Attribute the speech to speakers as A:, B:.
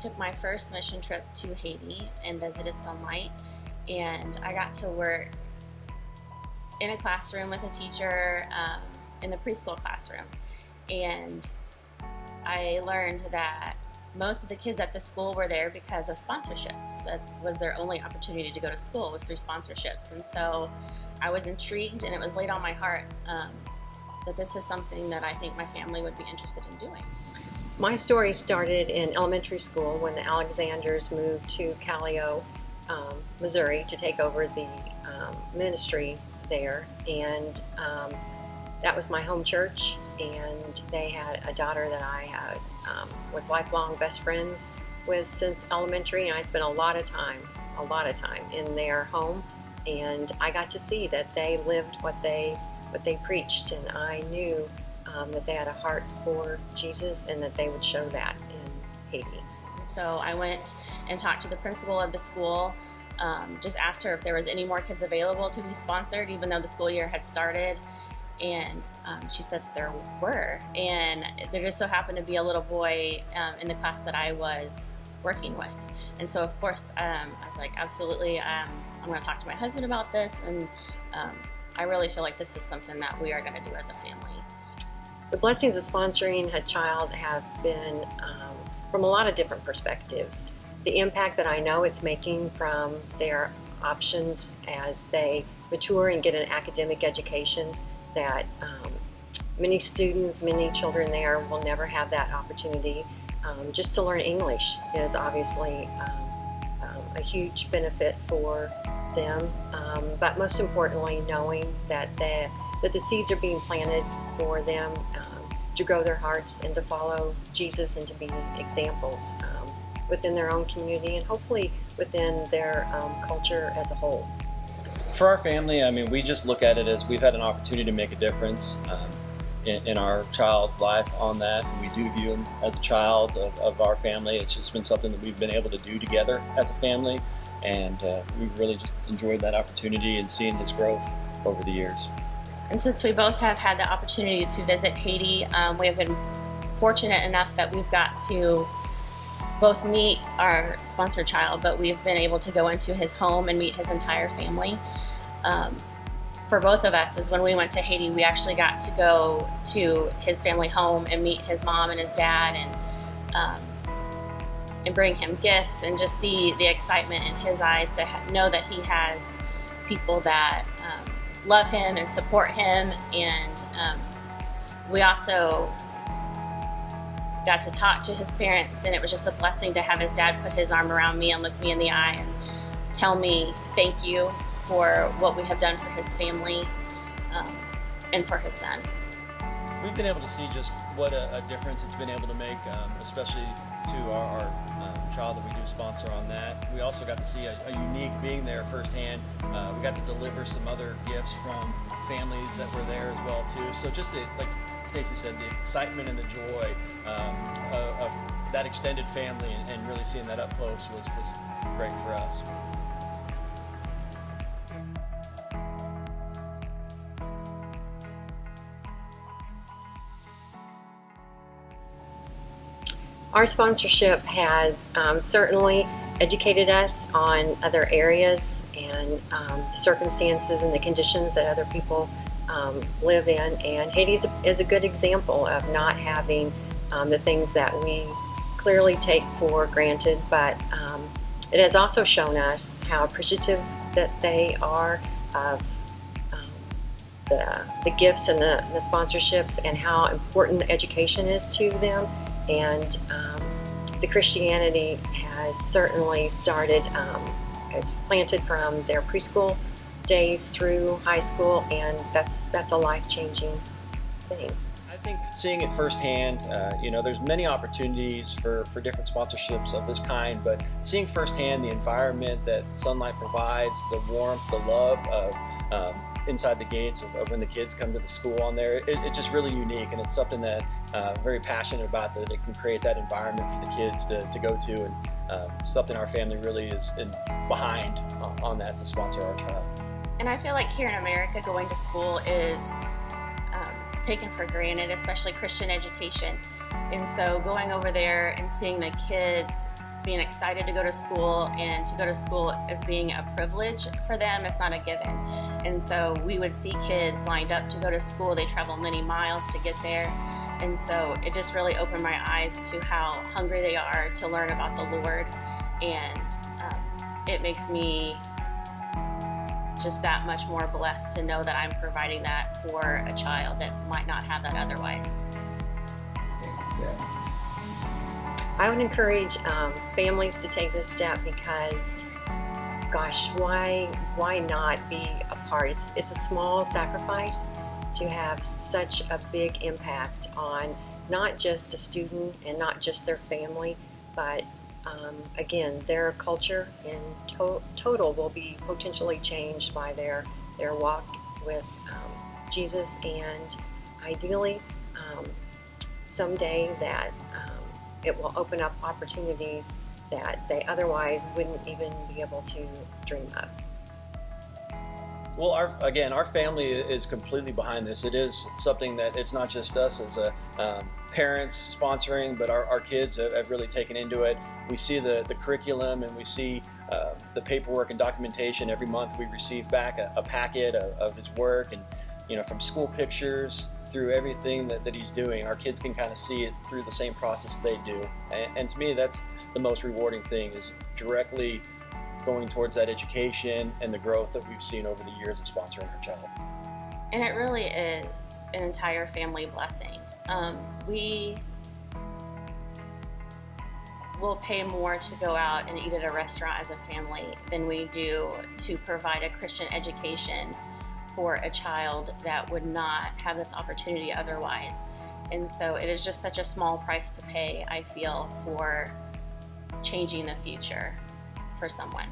A: took my first mission trip to Haiti and visited Sonlight, and I got to work in a classroom with a teacher in the preschool classroom. And I learned that most of the kids at the school were there because of sponsorships. That was their only opportunity to go to school, was through sponsorships. And so I was intrigued, and it was laid on my heart that this is something that I think my family would be interested in doing.
B: My story started in elementary school when the Alexanders moved to Callio, Missouri, to take over the ministry there. And that was my home church, and they had a daughter that I had was lifelong best friends with since elementary, and I spent a lot of time in their home, and I got to see that they lived what they preached, and I knew that they had a heart for Jesus and that they would show that in Haiti.
A: So I went and talked to the principal of the school, just asked her if there was any more kids available to be sponsored, even though the school year had started. And she said that there were, and there just so happened to be a little boy in the class that I was working with. And so of course I was like, absolutely, I'm going to talk to my husband about this, and I really feel like this is something that we are going to do as a family.
B: The blessings of sponsoring a child have been from a lot of different perspectives. The impact that I know it's making from their options as they mature and get an academic education, that many students, many children there will never have that opportunity. Just to learn English is obviously a huge benefit for them, but most importantly, knowing that the seeds are being planted for them to grow their hearts and to follow Jesus and to be examples within their own community and hopefully within their culture as a whole.
C: For our family, I mean, we just look at it as we've had an opportunity to make a difference in our child's life on that. We do view him as a child of our family. It's just been something that we've been able to do together as a family, and we've really just enjoyed that opportunity and seeing his growth over the years.
A: And since we both have had the opportunity to visit Haiti, we have been fortunate enough that we've got to both meet our sponsored child, but we've been able to go into his home and meet his entire family. For both of us, is when we went to Haiti, we actually got to go to his family home and meet his mom and his dad, and bring him gifts, and just see the excitement in his eyes to know that he has people that love him and support him. And we also got to talk to his parents, and it was just a blessing to have his dad put his arm around me and look me in the eye and tell me thank you for what we have done for his family and for his son.
C: We've been able to see just what a difference it's been able to make, especially to our child that we do sponsor on that. We also got to see a unique being there firsthand. We got to deliver some other gifts from families that were there as well too. So just like Stacy said, the excitement and the joy of that extended family and really seeing that up close was great for us.
B: Our sponsorship has certainly educated us on other areas and the circumstances and the conditions that other people live in. And Haiti is a good example of not having the things that we clearly take for granted, but it has also shown us how appreciative that they are of the gifts and the sponsorships, and how important the education is to them. And the Christianity has certainly started, it's planted from their preschool days through high school, and that's a life-changing thing.
C: I think seeing it firsthand, there's many opportunities for different sponsorships of this kind, but seeing firsthand the environment that Sonlight provides, the warmth, the love of inside the gates of when the kids come to the school on there, it's just really unique, and it's something that I'm very passionate about, that it can create that environment for the kids to go to, and something our family really is behind on that to sponsor our child.
A: And I feel like here in America, going to school is taken for granted, especially Christian education. And so going over there and seeing the kids being excited to go to school, and to go to school as being a privilege for them. It's not a given. And so we would see kids lined up to go to school. They travel many miles to get there. And so it just really opened my eyes to how hungry they are to learn about the Lord. And it makes me just that much more blessed to know that I'm providing that for a child that might not have that otherwise.
B: I would encourage families to take this step because, gosh, why not be a part? It's a small sacrifice to have such a big impact on not just a student and not just their family, but again, their culture in total will be potentially changed by their walk with Jesus, and ideally someday that it will open up opportunities that they otherwise wouldn't even be able to dream of.
C: Well, our family is completely behind this. It is something that it's not just us as parents sponsoring, but our kids have really taken into it. We see the curriculum, and we see the paperwork and documentation. Every month we receive back a packet of his work, and from school pictures through everything that he's doing. Our kids can kind of see it through the same process they do. And to me, that's the most rewarding thing, is directly going towards that education and the growth that we've seen over the years of sponsoring our child.
A: And it really is an entire family blessing. We will pay more to go out and eat at a restaurant as a family than we do to provide a Christian education for a child that would not have this opportunity otherwise. And so it is just such a small price to pay, I feel, for changing the future for someone.